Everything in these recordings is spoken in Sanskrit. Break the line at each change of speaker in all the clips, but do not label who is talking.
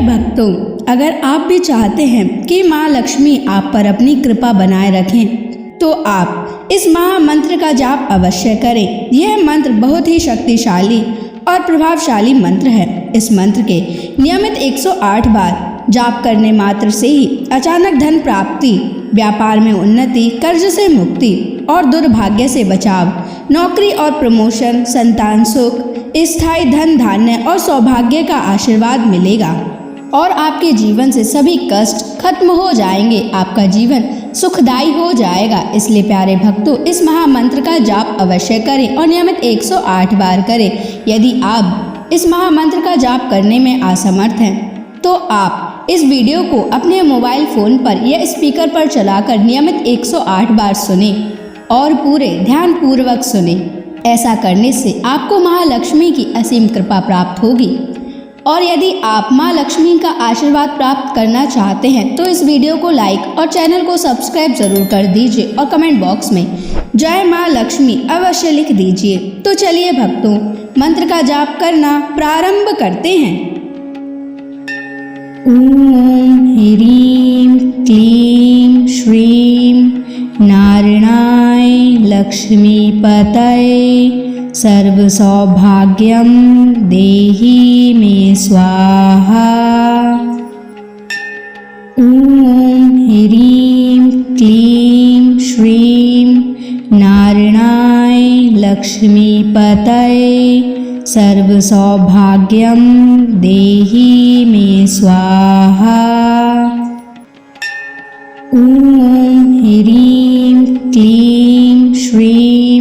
भक्तों, अगर आप भी चाहते हैं कि माँ लक्ष्मी आप पर अपनी कृपा बनाए रखें तो आप इस महामंत्र का जाप अवश्य करें। यह मंत्र बहुत ही शक्तिशाली और प्रभावशाली मंत्र है। इस मंत्र के नियमित 108 बार जाप करने मात्र से ही अचानक धन प्राप्ति, व्यापार में उन्नति, कर्ज से मुक्ति और दुर्भाग्य से बचाव, नौकरी और प्रमोशन, संतान सुख, स्थायी धन धान्य और सौभाग्य का आशीर्वाद मिलेगा और आपके जीवन से सभी कष्ट खत्म हो जाएंगे। आपका जीवन सुखदायी हो जाएगा। इसलिए प्यारे भक्तों, इस महामंत्र का जाप अवश्य करें और नियमित 108 बार करें। यदि आप इस महामंत्र का जाप करने में असमर्थ हैं तो आप इस वीडियो को अपने मोबाइल फोन पर या स्पीकर पर चलाकर नियमित 108 बार सुने और पूरे ध्यान पूर्वक सुने। ऐसा करने से आपको महालक्ष्मी की असीम कृपा प्राप्त होगी। और यदि आप माँ लक्ष्मी का आशीर्वाद प्राप्त करना चाहते हैं तो इस वीडियो को लाइक और चैनल को सब्सक्राइब जरूर कर दीजिए और कमेंट बॉक्स में जय माँ लक्ष्मी अवश्य लिख दीजिए। तो चलिए भक्तों, मंत्र का जाप करना प्रारंभ करते हैं। ओम ह्रीं क्लीं श्रीं नारायणाय लक्ष्मीपतये सर्वसौभाग्यं देहि मे स्वाहा। ओम ह्रीं क्लीं श्रीं नारायणाय लक्ष्मीपतये सर्वसौभाग्यं देहि मे स्वाहा। ओम ह्रीं क्लीं श्रीं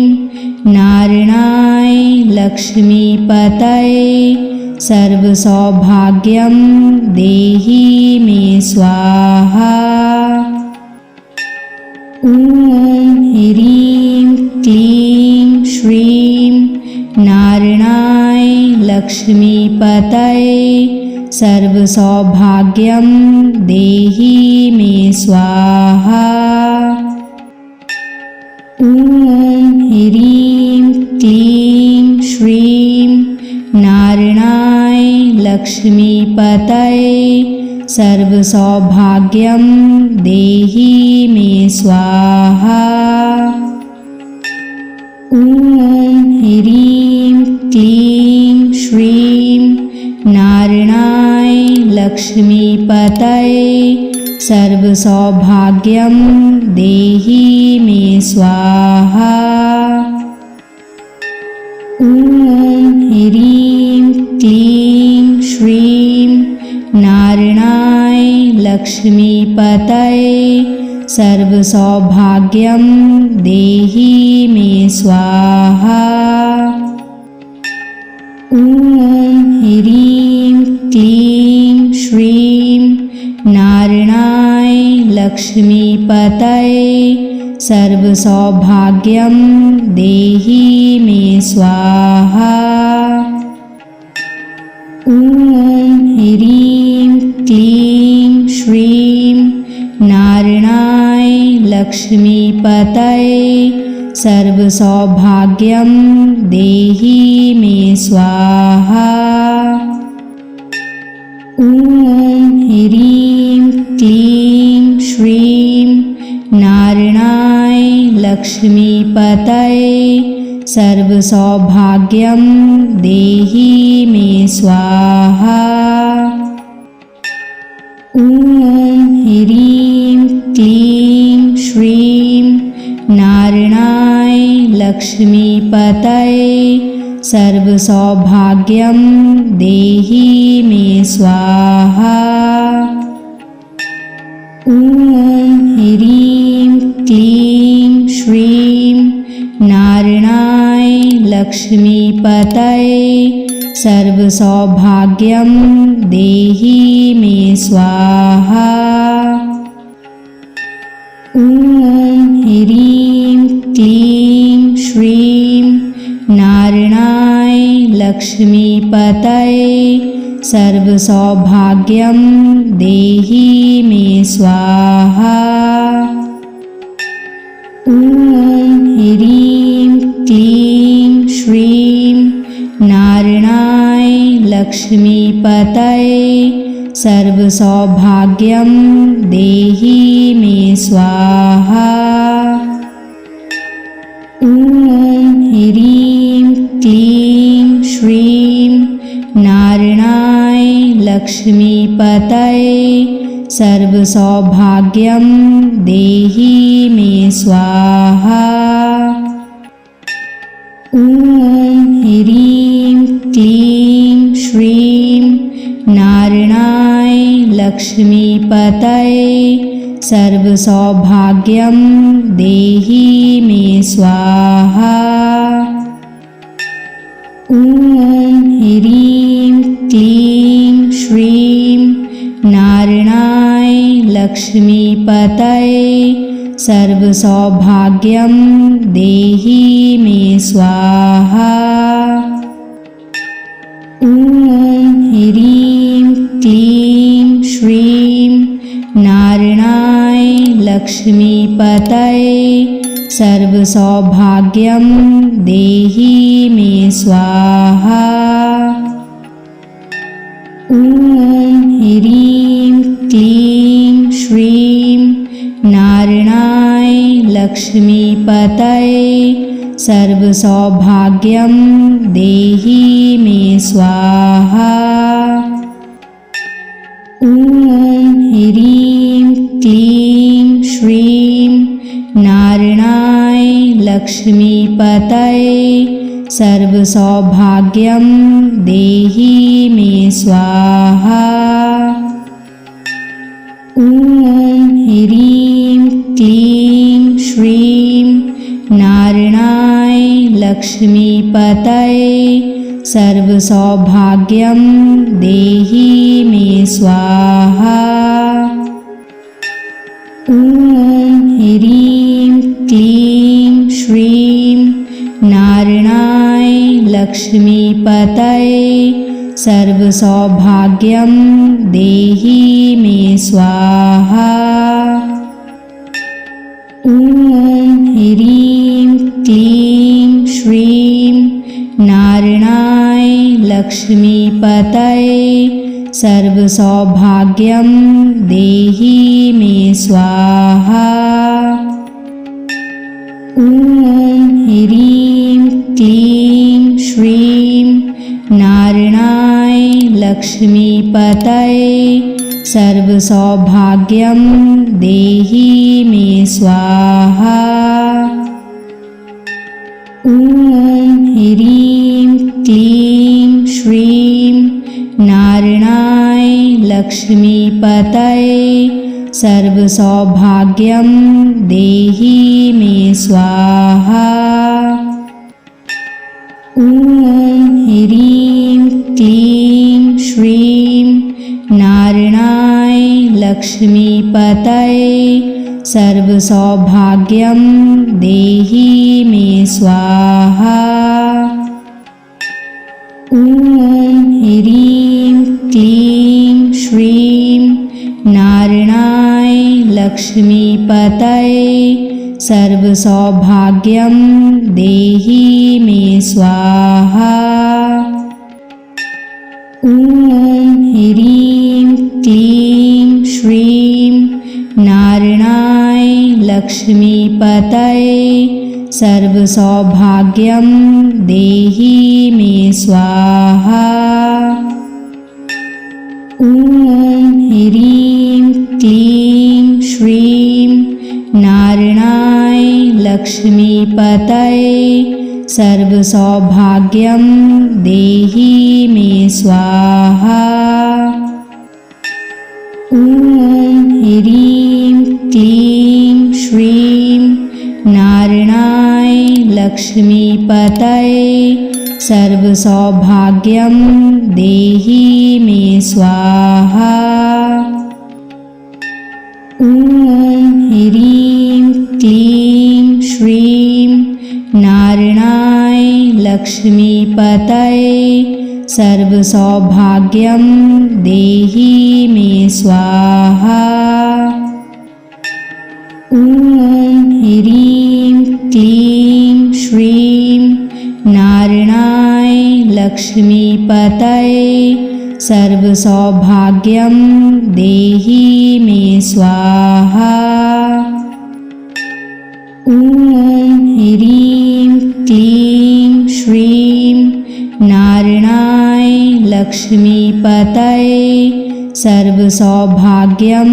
नारायणाय लक्ष्मीपतये सर्वसौभाग्यं देहि मे स्वाहा। ओम ह्रीं क्लीं श्रीं नारायणाय लक्ष्मीपतये सर्वसौभाग्यं देहि मे स्वाहा। ओम ह्रीं क्लीं श्रीं नारायणाय लक्ष्मीपतये सर्वसौभाग्यं देहि मे स्वाहा। ओम ह्रीं क्लीं श्रीं नारायणाय लक्ष्मीपतये सर्वसौभाग्यं देहि मे स्वाहा। ओम ह्रीं क्लीं श्रीं नारायणाय लक्ष्मीपतये सर्वसौभाग्यं देहि मे स्वाहा। ओम ह्रीं क्लीं श्रीं नारायणाय लक्ष्मीपतये सर्वसौभाग्यं देहि मे स्वाहा। ओम ह्रीं क्लीं श्रीं नारायणाय लक्ष्मीपतये सर्वसौभाग्यं देहि मे स्वाहा। ओम ह्रीं क्लीं श्रीं नारायणाय लक्ष्मीपतये सर्वसौभाग्यं देहि मे स्वाहा। ओम ह्रीं क्लीं श्रीं नारायणाय लक्ष्मीपतये सर्वसौभाग्यं देहि मे स्वाहा। ओम ह्रीं क्लीं श्रीं नारायणाय लक्ष्मीपतये सर्वसौभाग्यं देहि मे स्वाहा। ओम ह्रीं क्लीं श्रीं नारायणाय लक्ष्मीपतये सर्वसौभाग्यं देहि मे स्वाहा। ओम ह्रीं क्लीं श्रीं नारायणाय लक्ष्मीपतये सर्वसौभाग्यं देहि मे स्वाहा। ॐ ह्रीं क्लीं श्रीं नारायणाय लक्ष्मीपतये सर्वसौभाग्यं देहि मे स्वाहा। ॐ ह्रीं क्लीं श्रीं नारायणाय लक्ष्मीपतये सर्वसौभाग्यं देहि मे स्वाहा। ॐ ह्रीं क्लीं श्रीं नारायणाय लक्ष्मीपतये सर्वसौभाग्यं देहि मे स्वाहा। ॐ ह्रीं क्लीं श्रीं नारायणाय लक्ष्मीपतये सर्वसौभाग्यं देहि मे स्वाहा। ॐ ह्रीं क्लीं श्रीं नारायणाय लक्ष्मीपतये सर्वसौभाग्यं देहि मे स्वाहा। ॐ ह्रीं क्लीं श्रीं नारायणाय लक्ष्मीपतये सर्वसौभाग्यं देहि मे स्वाहा। ॐ ह्रीं क्लीं श्रीं नारायणाय लक्ष्मीपतये सर्वसौभाग्यं देहि मे स्वाहा। ॐ ह्रीं क्लीं श्रीं नारायणाय लक्ष्मीपतये सर्वसौभाग्यं देहि मे स्वाहा। ॐ ह्रीं क्लीं श्रीं नारायणाय लक्ष्मीपतये सर्वसौभाग्यं देहि मे स्वाहा। ॐ ह्रीं क्लीं श्रीं नारायणाय लक्ष्मीपतये सर्वसौभाग्यं देहि मे स्वाहा। ॐ ह्रीं क्लीं श्रीं नारायणाय लक्ष्मीपतये सर्वसौभाग्यं देहि मे स्वाहा। ॐ ह्रीं क्लीं श्रीं नारायणाय लक्ष्मीपतये सर्वसौभाग्यं देहि मे स्वाहा। ॐ ह्रीं क्लीं श्रीं नारायणाय लक्ष्मीपतये सर्वसौभाग्यं देहि मे स्वाहा। ॐ ह्रीं क्लीं श्रीं नारायणाय लक्ष्मीपतये सर्वसौभाग्यं देहि मे स्वाहा। ॐ ह्रीं क्लीं श्रीं नारायणाय लक्ष्मीपतये सर्वसौभाग्यं देहि मे स्वाहा। ॐ ह्रीं क्लीं श्रीं नारायणाय लक्ष्मीपतये सर्वसौभाग्यं देहि मे स्वाहा। ॐ ह्रीं क्लीं श्रीं नारायणाय लक्ष्मीपतये सर्वसौभाग्यं देहि मे स्वाहा। ॐ ह्रीं क्लीं श्रीं नारायणाय लक्ष्मीपतये सर्वसौभाग्यं देहि मे स्वाहा। ॐ ह्रीं क्लीं श्रीं नारायणाय लक्ष्मीपतये सर्वसौभाग्यं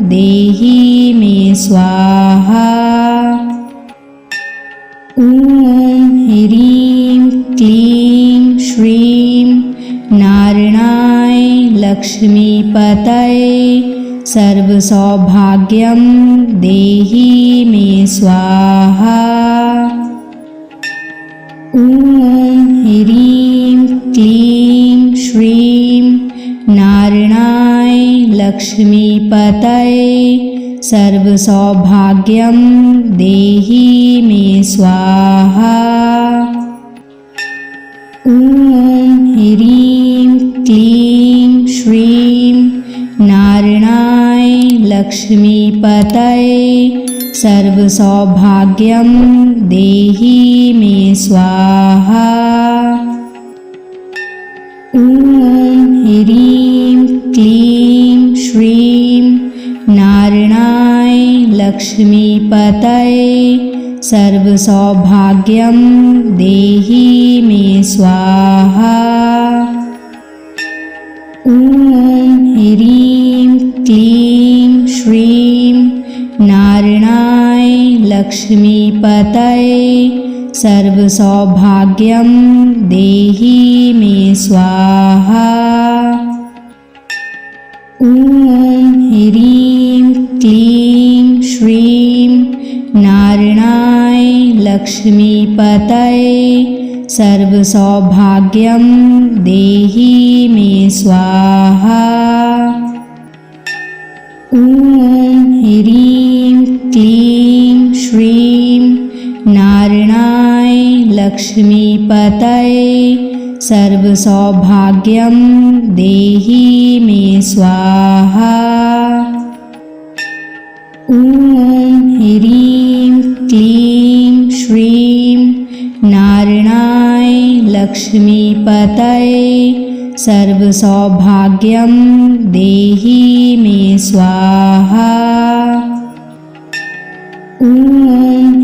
देहि मे स्वाहा। ॐ ह्रीं क्लीं श्रीं नारायणाय लक्ष्मीपतये सर्वसौभाग्यं देहि मे स्वाहा। ॐ ह्रीं क्लीं श्रीं नारायणाय लक्ष्मीपतये सर्वसौभाग्यं देहि मे स्वाहा। ॐ ह्रीं क्लीं श्रीं नारायणाय लक्ष्मीपतये सर्वसौभाग्यं देहि मे स्वाहा। ॐ ह्रीं क्लीं श्रीं नारायणाय लक्ष्मीपतये सर्वसौभाग्यं देहि मे स्वाहा। ॐ ह्रीं क्लीं श्रीं नारायणाय लक्ष्मीपतये सर्वसौभाग्यं देहि मे स्वाहा। ॐ ह्रीं क्लीं श्रीं नारायणाय लक्ष्मीपतये सर्वसौभाग्यं देहि मे स्वाहा। ॐ ह्रीं क्लीं श्रीं नारायणाय लक्ष्मीपतये सर्वसौभाग्यं देहि मे स्वाहा। ॐ ह्रीं क्लीं श्रीं नारायणाय लक्ष्मीपतये सर्वसौभाग्यं देहि मे स्वाहा। ॐ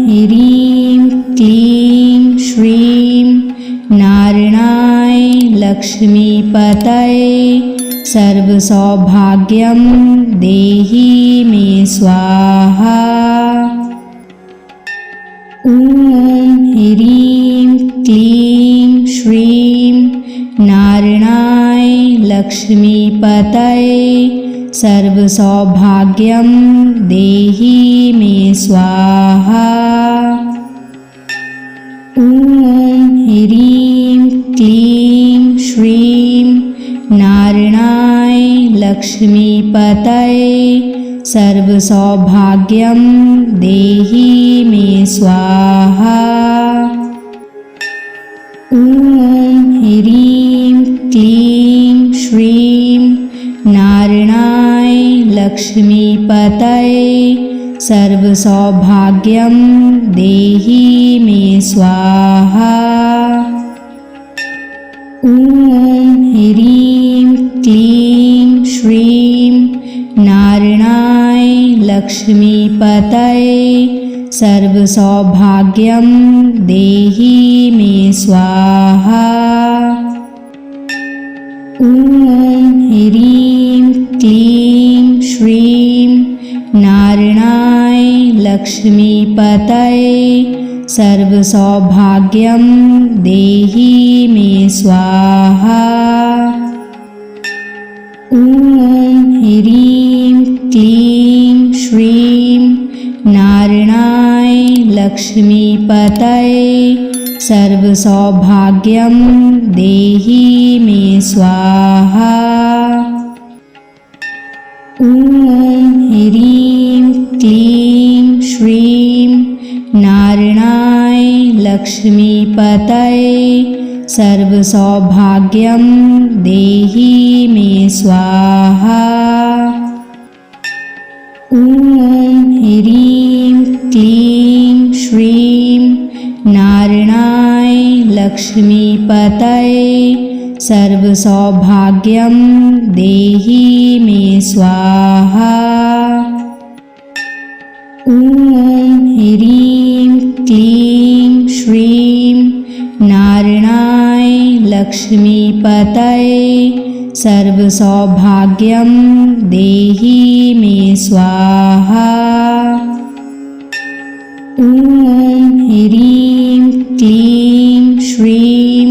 ह्रीं क्लीं श्रीं नारायणाय लक्ष्मीपतये सर्वसौभाग्यं देहि मे स्वाहा। ॐ ह्रीं क्लीं श्रीं नारायणाय लक्ष्मीपतये सर्वसौभाग्यं देहि मे स्वाहा। ॐ ह्रीं क्लीं श्रीं नारायणाय लक्ष्मीपतये सर्वसौभाग्यं देहि मे स्वाहा। ॐ ह्रीं क्लीं श्रीं नारायणाय लक्ष्मीपतये सर्वसौभाग्यं देहि मे स्वाहा। ॐ ह्रीं क्लीं श्रीं नारायणाय लक्ष्मीपतये सर्वसौभाग्यं देहि मे स्वाहा। ॐ ह्रीं क्लीं श्रीं नारायणाय लक्ष्मीपतये सर्वसौभाग्यं देहि मे स्वाहा। ॐ ह्रीं क्लीं श्रीं नारायणाय लक्ष्मीपतये सर्वसौभाग्यं देहि मे स्वाहा। ॐ ह्रीं क्लीं श्रीं नारायणाय लक्ष्मीपतये सर्वसौभाग्यं देहि मे स्वाहा। ॐ ह्रीं क्लीं श्रीं नारायणाय लक्ष्मीपतये सर्वसौभाग्यं देहि मे स्वाहा। ॐ ह्रीं क्लीं श्रीं नारायणाय लक्ष्मीपतये सर्वसौभाग्यं देहि मे स्वाहा। ॐ ह्रीं क्लीं श्रीं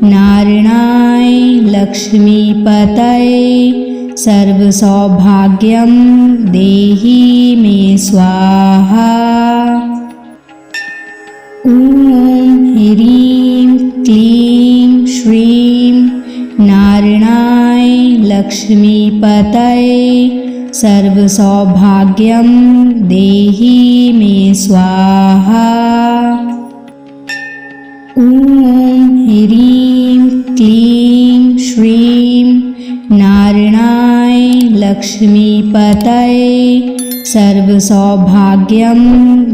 नारायणाय लक्ष्मीपतये सर्वसौभाग्यं देहि मे स्वाहा। ॐ ह्रीं क्लीं श्रीं नारायणाय लक्ष्मीपतये सर्वसौभाग्यं देहि मे स्वाहा। ॐ ह्रीं क्लीं श्रीं नारायणाय लक्ष्मीपतये सर्वसौभाग्यं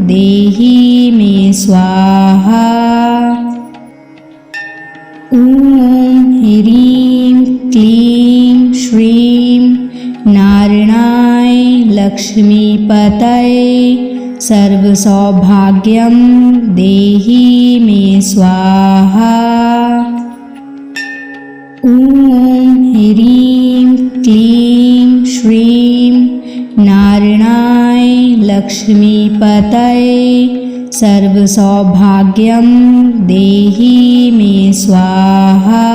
देहि मे स्वाहा। ॐ ह्रीं क्लीं श्रीं नारायणाय लक्ष्मीपतये सर्वसौभाग्यं देहि मे स्वाहा। ॐ ह्रीं क्लीं श्रीं नारायणाय लक्ष्मीपतये सर्वसौभाग्यं देहि मे स्वाहा।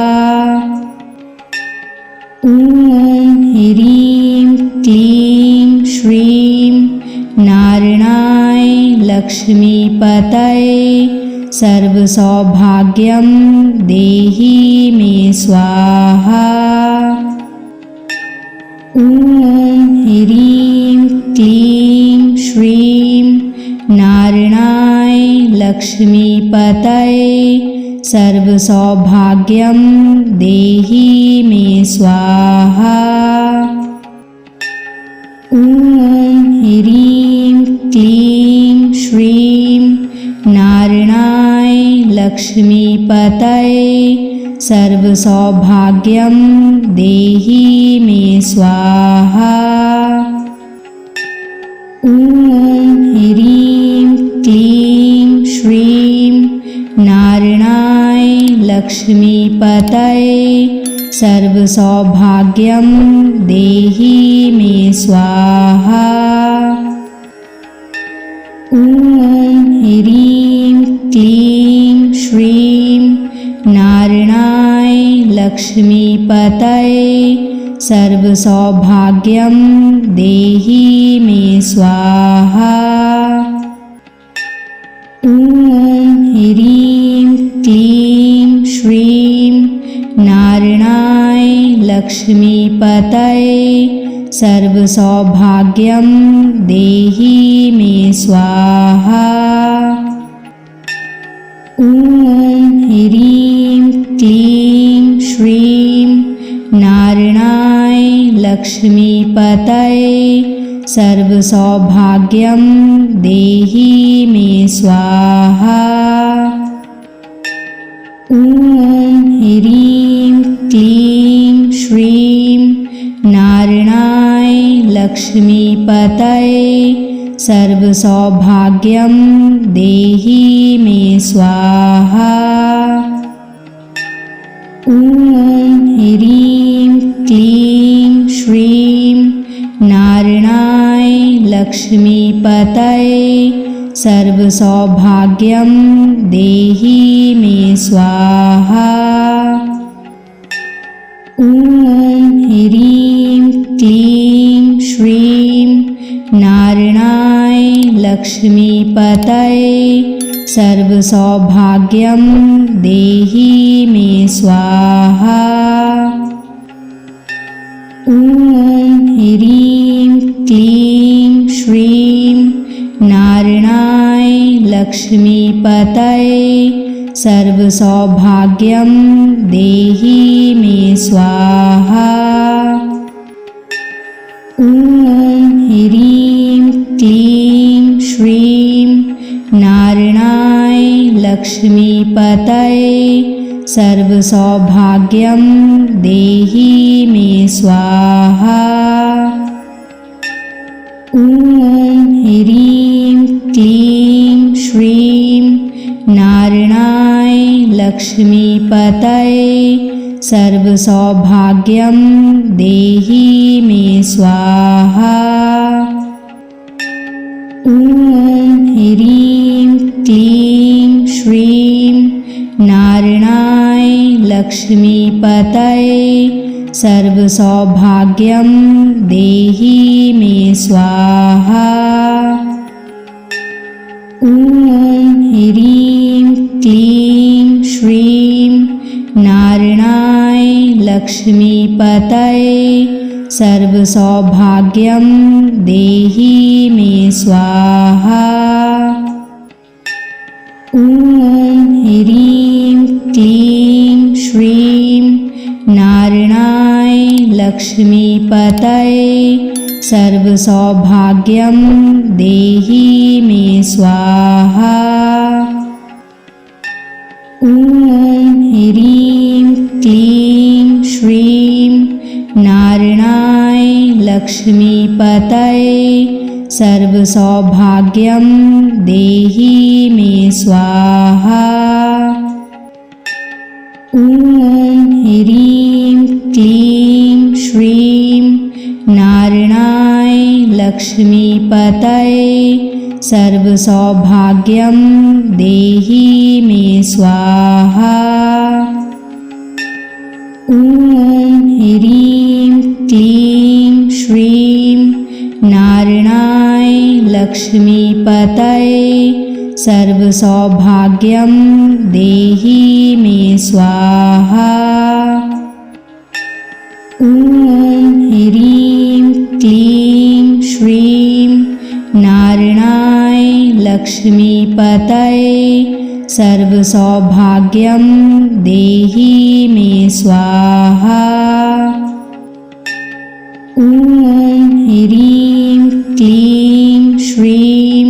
ॐ ह्रीं क्लीं श्रीं नारायणाय लक्ष्मीपतये सर्वसौभाग्यं देहि मे स्वाहा। ॐ ह्रीं क्लीं श्रीं नारायणाय लक्ष्मीपतये सर्वसौभाग्यं देहि मे स्वाहा। ॐ ह्रीं क्लीं श्रीं नारायणाय लक्ष्मीपतये सर्वसौभाग्यं देहि मे स्वाहा। ॐ ह्रीं क्लीं श्रीं नारायणाय लक्ष्मीपतये सर्वसौभाग्यं देहि मे स्वाहा। ॐ ह्रीं क्लीं श्रीं नारायणाय लक्ष्मीपतये सर्वसौभाग्यं देहि मे स्वाहा। ॐ ह्रीं क्लीं श्रीं नारायणाय लक्ष्मीपतये सर्वसौभाग्यं देहि मे स्वाहा। ॐ ह्रीं क्लीं श्रीं नारायणाय लक्ष्मीपतये सर्वसौभाग्यं देहि मे स्वाहा। ॐ ह्रीं क्लीं श्रीं नारायणाय लक्ष्मीपतये सर्वसौभाग्यं देहि मे स्वाहा। ॐ ह्रीं क्लीं श्रीं नारायणाय लक्ष्मीपतये सर्वसौभाग्यं देहि मे स्वाहा। ॐ ह्रीं क्लीं श्रीं नारायणाय लक्ष्मीपतये सर्वसौभाग्यं देहि मे स्वाहा। ॐ ह्रीं क्लीं श्रीं नारायणाय लक्ष्मीपतये सर्वसौभाग्यं देहि मे स्वाहा। ॐ ह्रीं क्लीं श्रीं नारायणाय लक्ष्मीपतये सर्वसौभाग्यं देहि मे स्वाहा। ॐ ह्रीं क्लीं श्रीं नारायणाय लक्ष्मीपतये सर्वसौभाग्यं देहि मे स्वाहा। ॐ ह्रीं क्लीं श्रीं नारायणाय लक्ष्मीपतये सर्वसौभाग्यं देहि मे स्वाहा। ॐ ह्रीं क्लीं श्रीं नारायणाय लक्ष्मीपतये सर्वसौभाग्यं देहि मे स्वाहा। ॐ ह्रीं क्लीं श्रीं नारायणाय लक्ष्मीपतये सर्वसौभाग्यं देहि मे स्वाहा। ॐ ह्रीं क्लीं श्रीं नारायणाय लक्ष्मीपतये सर्वसौभाग्यं देहि मे स्वाहा। ॐ ह्रीं क्लीं श्रीं नारायणाय लक्ष्मीपतये सर्वसौभाग्यं देहि मे स्वाहा। ॐ ह्रीं क्लीं श्रीं नारायणाय लक्ष्मीपतये सर्वसौभाग्यं देहि मे स्वाहा। ॐ ह्रीं क्लीं श्रीं नारायणाय लक्ष्मीपतये सर्वसौभाग्यं देहि मे स्वाहा। ॐ ह्रीं क्लीं श्रीं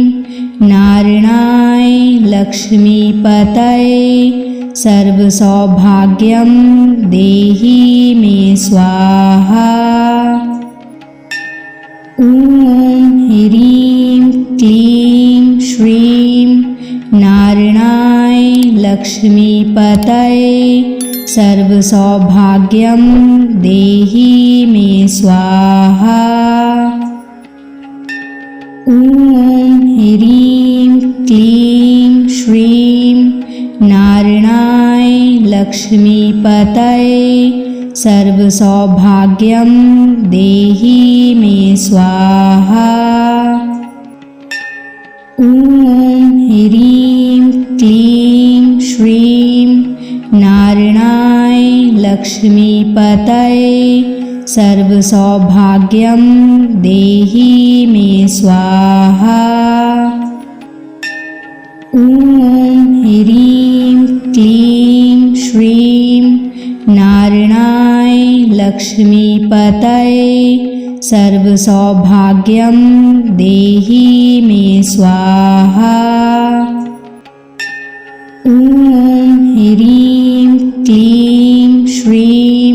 नारायणाय लक्ष्मीपतये सर्वसौभाग्यं देहि मे स्वाहा। ॐ ह्रीं क्लीं श्रीं नारायणाय लक्ष्मीपतये सर्वसौभाग्यं देहि मे स्वाहा। ॐ ह्रीं क्लीं श्रीं नारायणाय लक्ष्मीपतये सर्वसौभाग्यं देहि मे स्वाहा। ॐ ह्रीं क्लीं श्रीं नारायणाय लक्ष्मीपतये सर्वसौभाग्यं देहि मे स्वाहा। ॐ ह्रीं क्लीं श्रीं नारायणाय लक्ष्मीपतये सर्वसौभाग्यं देहि मे स्वाहा। ॐ ह्रीं क्लीं श्रीं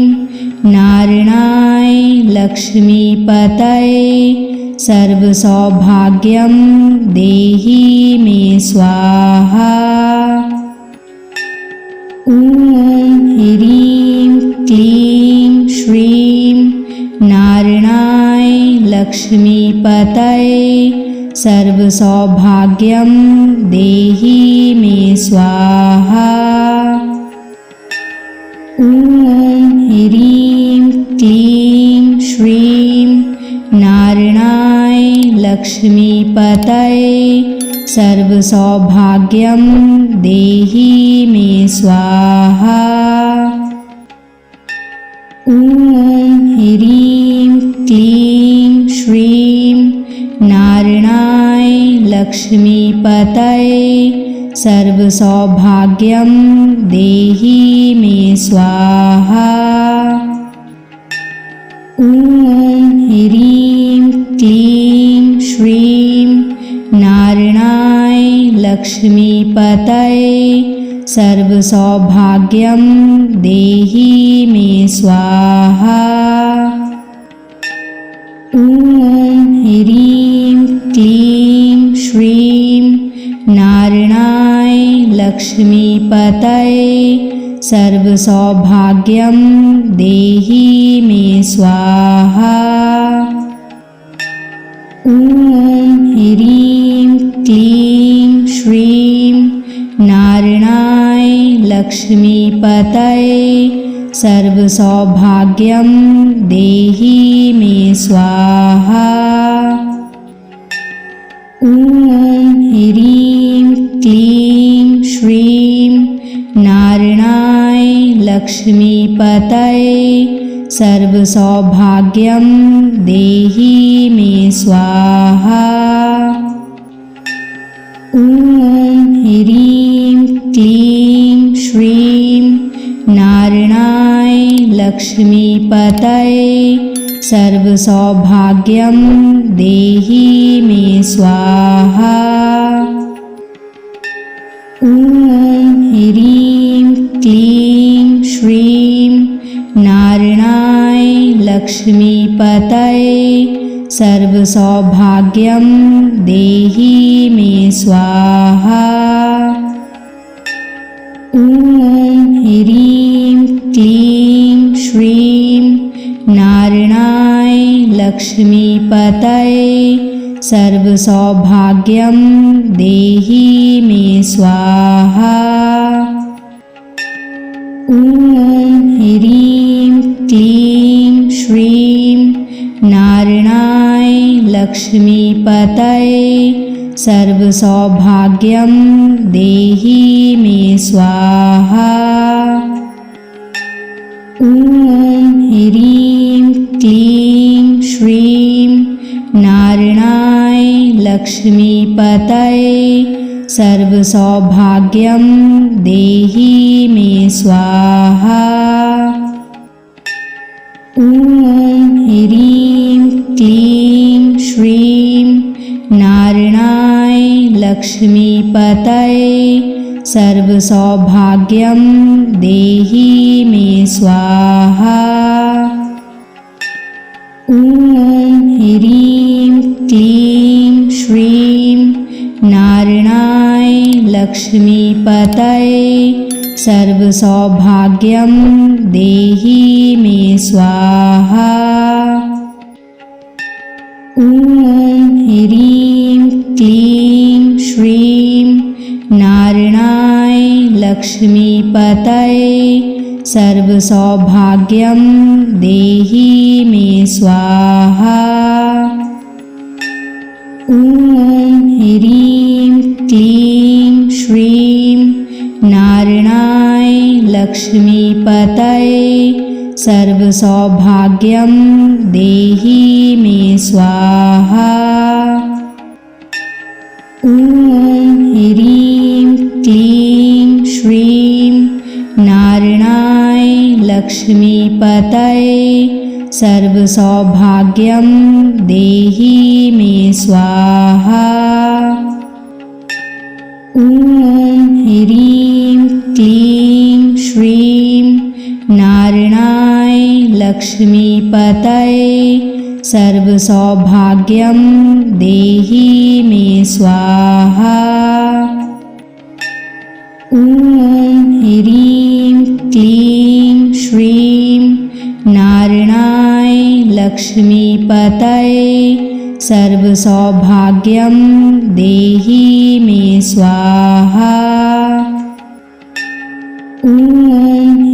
नारायणाय लक्ष्मीपतये सर्वसौभाग्यं देहि मे स्वाहा। ॐ ह्रीं क्लीं श्रीं नारायणाय लक्ष्मीपतये सर्वसौभाग्यं देहि मे स्वाहा। ॐ ह्रीं क्लीं श्रीं नारायणाय लक्ष्मीपतये सर्वसौभाग्यं देहि मे स्वाहा। ॐ ह्रीं क्लीं श्रीं नारायणाय लक्ष्मीपतये सर्वसौभाग्यं देहि मे स्वाहा। ॐ ह्रीं क्लीं श्रीं नारायणाय लक्ष्मीपतये सर्वसौभाग्यं देहि मे स्वाहा। ॐ ह्रीं क्लीं श्रीं नारायणाय लक्ष्मीपतये सर्वसौभाग्यं देहि मे स्वाहा। ॐ ह्रीं क्लीं श्रीं नारायणाय लक्ष्मीपतये सर्वसौभाग्यं देहि मे स्वाहा। ॐ ह्रीं क्लीं श्रीं नारायणाय लक्ष्मीपतये सर्वसौभाग्यं देहि मे स्वाहा। ॐ ह्रीं क्लीं श्रीं नारायणाय लक्ष्मीपतये सर्वसौभाग्यं देहि मे स्वाहा। ॐ ह्रीं क्लीं श्रीं नारायणाय लक्ष्मीपतये सर्वसौभाग्यं देहि मे स्वाहा। ॐ ह्रीं क्लीं श्रीं नारायणाय लक्ष्मीपतये सर्वसौभाग्यं देहि मे स्वाहा। ॐ ह्रीं क्लीं श्रीं नारायणाय लक्ष्मीपतये सर्वसौभाग्यं देहि मे स्वाहा। ॐ ह्रीं क्लीं श्रीं नारायणाय लक्ष्मीपतये सर्वसौभाग्यं देहि मे स्वाहा। ॐ ह्रीं क्लीं श्रीं नारायणाय लक्ष्मीपतये सर्वसौभाग्यं देहि मे स्वाहा। ॐ ह्रीं क्लीं श्रीं नारायणाय लक्ष्मीपतये सर्वसौभाग्यं देहि मे स्वाहा। ॐ ह्रीं क्लीं श्रीं नारायणाय लक्ष्मीपतये सर्वसौभाग्यं देहि मे स्वाहा। ॐ ह्रीं क्लीं श्रीं नारायणाय लक्ष्मीपतये सर्वसौभाग्यं देहि मे स्वाहा। ॐ ह्रीं क्लीं श्रीं नारायणाय लक्ष्मीपतये सर्वसौभाग्यं देहि मे स्वाहा। ॐ ह्रीं क्लीं श्रीं नारायणाय लक्ष्मीपतये सर्वसौभाग्यं देहि मे स्वाहा। ॐ ह्रीं क्लीं श्रीं नारायणाय लक्ष्मीपतये सर्वसौभाग्यं देहि मे स्वाहा। ॐ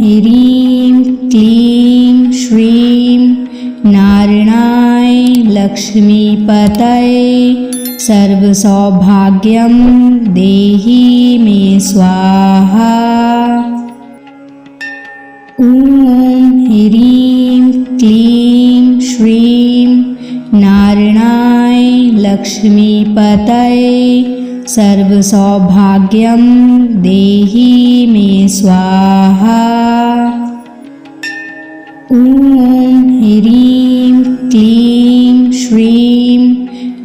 ह्रीं क्लीं श्रीं नारायणाय लक्ष्मीपतये सर्वसौभाग्यं देहि मे स्वाहा। ॐ ह्रीं क्लीं श्रीं नारायणाय लक्ष्मीपतये सर्वसौभाग्यं देहि मे स्वाहा। ॐ ह्रीं क्लीं श्रीं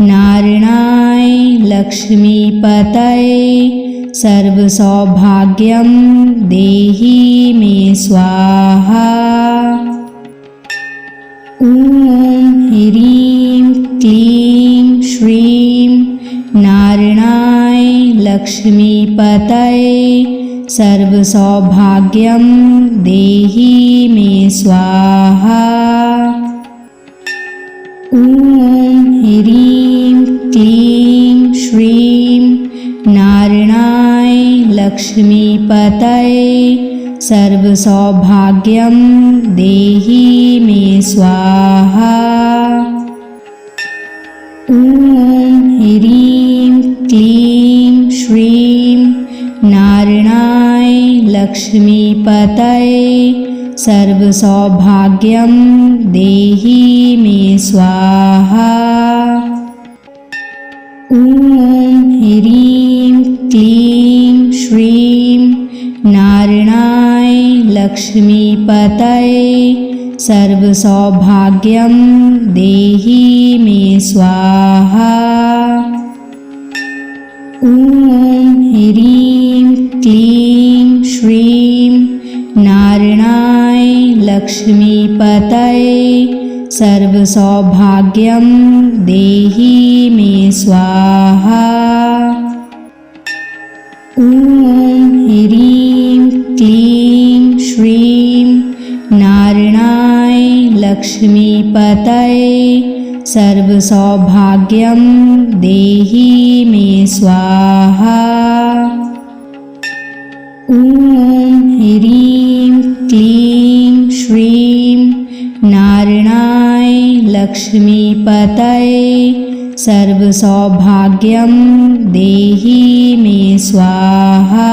नारायणाय लक्ष्मीपतये सर्वसौभाग्यं देहि मे स्वाहा। ॐ ह्रीं क्लीं श्रीं नारायणाय लक्ष्मीपतये सर्वसौभाग्यं देहि मे स्वाहा। ॐ ह्रीं क्लीं श्रीं नारायणाय लक्ष्मीपतये सर्वसौभाग्यं देहि मे स्वाहा। ॐ ह्रीं क्लीं श्रीं नारायणाय लक्ष्मीपतये सर्वसौभाग्यं देहि मे स्वाहा। ॐ ह्रीं क्लीं श्रीं नारायणाय लक्ष्मीपतये सर्वसौभाग्यं देहि मे स्वाहा। ॐ ह्रीं क्लीं श्रीं नारायणाय लक्ष्मीपतये सर्वसौभाग्यं देहि मे स्वाहा। ॐ ह्रीं क्लीं श्रीं नारायणाय लक्ष्मीपतये सर्वसौभाग्यं देहि मे स्वाहा। ॐ ह्रीं क्लीं श्रीं नारायणाय लक्ष्मीपतये सर्वसौभाग्यं देहि मे स्वाहा।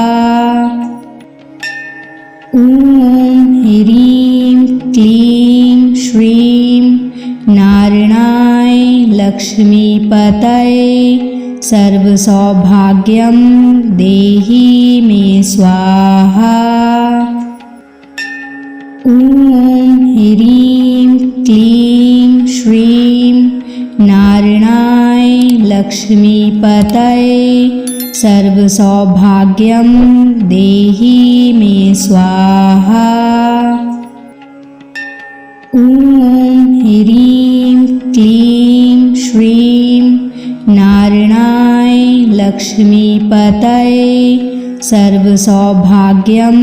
ॐ ह्रीं क्लीं श्रीं नारायणाय लक्ष्मीपतये सर्वसौभाग्यं देहि मे स्वाहा। ॐ ह्रीं क्लीं श्रीं नारायणाय लक्ष्मीपतये सर्वसौभाग्यं देहि मे स्वाहा। ॐ ह्रीं क्लीं श्रीं नारायणाय लक्ष्मीपतये सर्वसौभाग्यं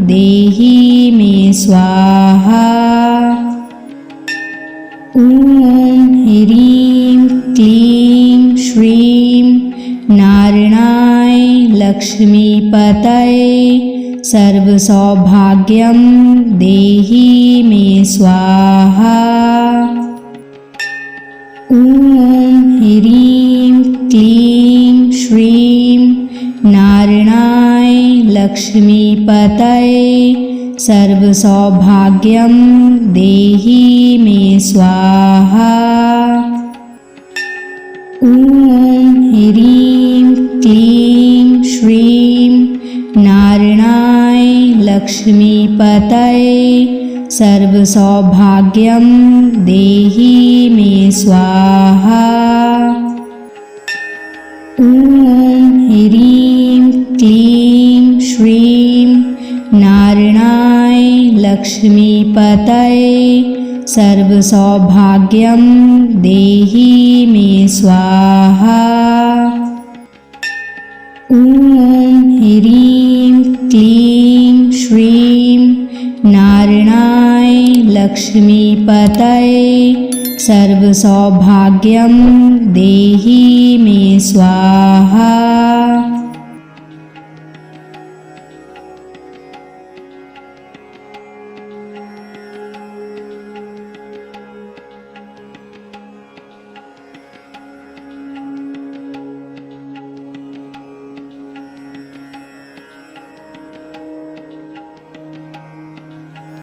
देहि मे स्वाहा। ॐ ह्रीं क्लीं श्रीं नारायणाय लक्ष्मीपतये सर्वसौभाग्यं देहि मे स्वाहा। ॐ ह्रीं क्लीं श्रीं नारायणाय लक्ष्मीपतये सर्वसौभाग्यं देहि मे स्वाहा। ॐ ह्रीं क्लीं श्रीं नारायणाय लक्ष्मीपतये सर्वसौभाग्यं देहि मे स्वाहा। ॐ ह्रीं क्लीं श्रीं नारायणाय लक्ष्मीपतये सर्वसौभाग्यं देहि मे स्वाहा। ॐ ह्रीं क्लीं श्रीं नारायणाय लक्ष्मीपतये सर्वसौभाग्यं देहि मे स्वाहा।